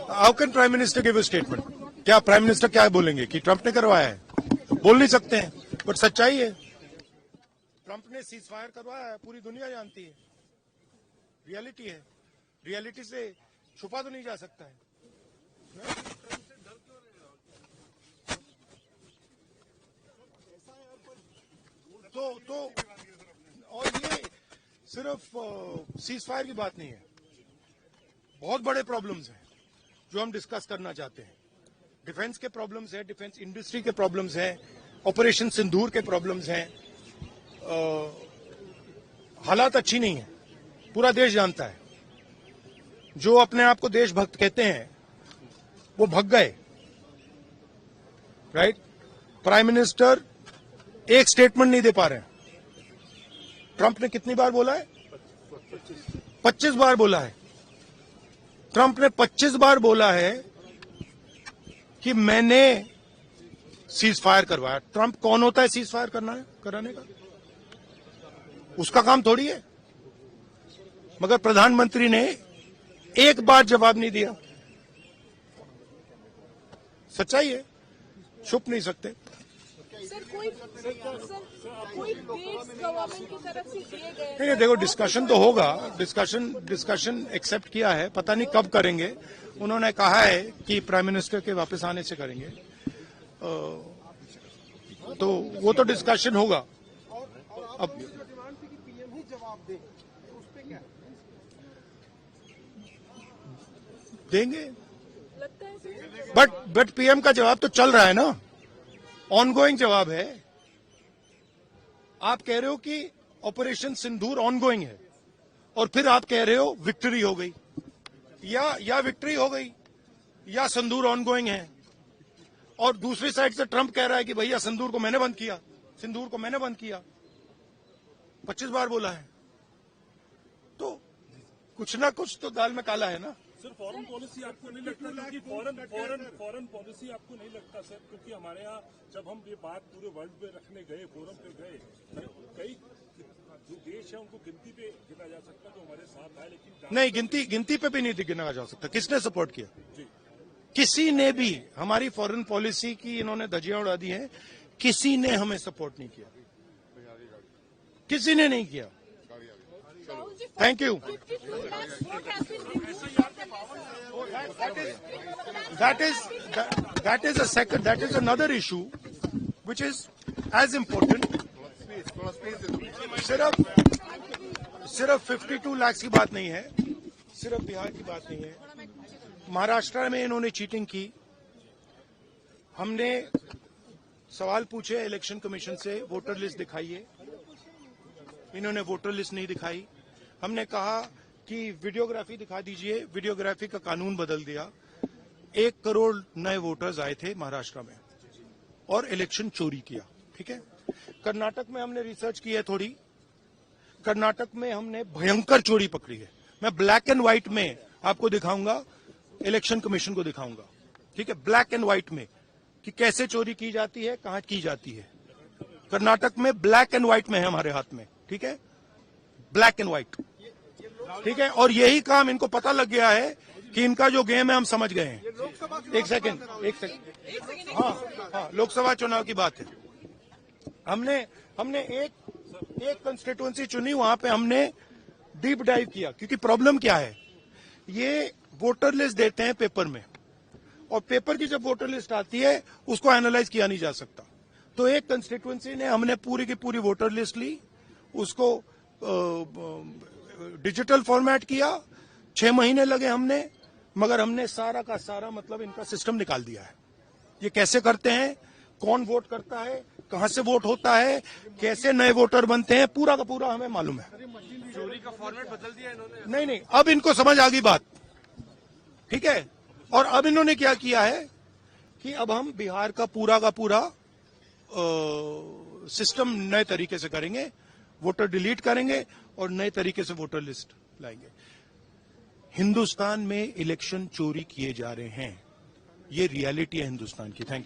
How can prime minister give a statement? क्या prime minister क्या बोलेंगे कि ट्रंप ने करवाया है? बोल नहीं सकते हैं, बट सच्चाई है ट्रंप ने सीज फायर करवाया है, पूरी दुनिया जानती है, रियलिटी है, रियलिटी से छुपा तो नहीं जा सकता है। तो और ये सिर्फ सीज फायर की बात नहीं है, बहुत बड़े प्रॉब्लम्स हैं जो हम डिस्कस करना चाहते हैं। डिफेंस के प्रॉब्लम्स हैं, डिफेंस इंडस्ट्री के प्रॉब्लम्स हैं, ऑपरेशन सिंदूर के प्रॉब्लम्स हैं। हालात अच्छी नहीं है, पूरा देश जानता है। जो अपने आप को देशभक्त कहते हैं वो भग गए, राइट? प्राइम मिनिस्टर एक स्टेटमेंट नहीं दे पा रहे हैं। ट्रंप ने कितनी बार बोला है? 25 बार बोला है। ट्रंप ने 25 बार बोला है कि मैंने सीज फायर करवाया। ट्रंप कौन होता है सीज फायर कराने का? उसका काम थोड़ी है। मगर प्रधानमंत्री ने एक बार जवाब नहीं दिया। सच्चाई है, छुप नहीं सकते। सर, कोई गवर्नमेंट की तरफ से किए गए? नहीं, देखो डिस्कशन तो होगा, डिस्कशन एक्सेप्ट किया है, पता नहीं कब करेंगे। उन्होंने कहा है कि प्राइम मिनिस्टर के वापस आने से करेंगे, तो वो तो डिस्कशन होगा। अब देंगे, बट पीएम का जवाब तो चल रहा है ना, ऑनगोइंग जवाब है। आप कह रहे हो कि ऑपरेशन सिंदूर ऑनगोइंग है और फिर आप कह रहे हो विक्ट्री हो गई, या विक्ट्री हो गई या सिंदूर ऑनगोइंग है। और दूसरी साइड से ट्रंप कह रहा है कि भैया सिंदूर को मैंने बंद किया, सिंदूर को मैंने बंद किया। 25 बार बोला है, तो कुछ ना कुछ तो दाल में काला है ना। सर, फॉरेन पॉलिसी आपको नहीं लगता, क्योंकि फॉरेन पॉलिसी आपको नहीं लगता सर, क्योंकि हमारे यहाँ जब हम ये बात पूरे वर्ल्ड में रखने गए, फोरम पे गए, कई जो देश है उनको गिनती पे गिना जा सकता जो हमारे साथ आए, लेकिन नहीं, गिनती पे भी नहीं गिना जा सकता। किसने सपोर्ट किया? किसी ने भी। हमारी फॉरेन पॉलिसी की इन्होंने धज्जियां उड़ा दी हैं, किसी ने हमें सपोर्ट नहीं किया, किसी ने नहीं किया। Thank you. That is another issue which is as important. सिर्फ 52 लाख की बात नहीं है, सिर्फ बिहार की बात नहीं है। महाराष्ट्र में इन्होंने चीटिंग की। हमने सवाल पूछे इलेक्शन कमीशन से, वोटर लिस्ट दिखाइए। इन्होंने वोटर लिस्ट नहीं दिखाई। हमने कहा कि वीडियोग्राफी दिखा दीजिए, वीडियोग्राफी का कानून बदल दिया। 1 करोड़ नए वोटर्स आए थे महाराष्ट्र में और इलेक्शन चोरी किया। ठीक है, कर्नाटक में हमने रिसर्च की है थोड़ी, कर्नाटक में हमने भयंकर चोरी पकड़ी है। मैं ब्लैक एंड व्हाइट में आपको दिखाऊंगा, इलेक्शन कमीशन को दिखाऊंगा, ठीक है, ब्लैक एंड व्हाइट में कि कैसे चोरी की जाती है, कहां की जाती है। कर्नाटक में ब्लैक एंड व्हाइट में है हमारे हाथ में, ठीक है, ब्लैक एंड व्हाइट, ठीक है। और यही काम इनको पता लग गया है कि इनका जो गेम है हम समझ गए हैं। एक सेकंड, हाँ, लोकसभा चुनाव की बात है। हमने एक कंस्टिट्यूएंसी चुनी, वहां पे हमने डीप डाइव किया, क्योंकि प्रॉब्लम क्या है, ये वोटर लिस्ट देते हैं पेपर में, और पेपर की जब वोटर लिस्ट आती है उसको एनालाइज किया नहीं जा सकता। तो एक कंस्टिट्यूएंसी ने हमने पूरी की पूरी वोटर लिस्ट ली, उसको डिजिटल फॉर्मेट किया, 6 महीने लगे हमने, मगर हमने सारा का सारा मतलब इनका सिस्टम निकाल दिया है। ये कैसे करते हैं, कौन वोट करता है, कहां से वोट होता है, कैसे नए वोटर बनते हैं, पूरा का पूरा हमें मालूम है। चोरी का फॉर्मेट बदल दिया इन्होंने। नहीं, अब इनको समझ आ गई बात, ठीक है। और अब इन्होंने क्या किया है कि अब हम बिहार का पूरा सिस्टम नए तरीके से करेंगे, वोटर डिलीट करेंगे और नए तरीके से वोटर लिस्ट लाएंगे। हिंदुस्तान में इलेक्शन चोरी किए जा रहे हैं, ये रियलिटी है हिंदुस्तान की। Thank you.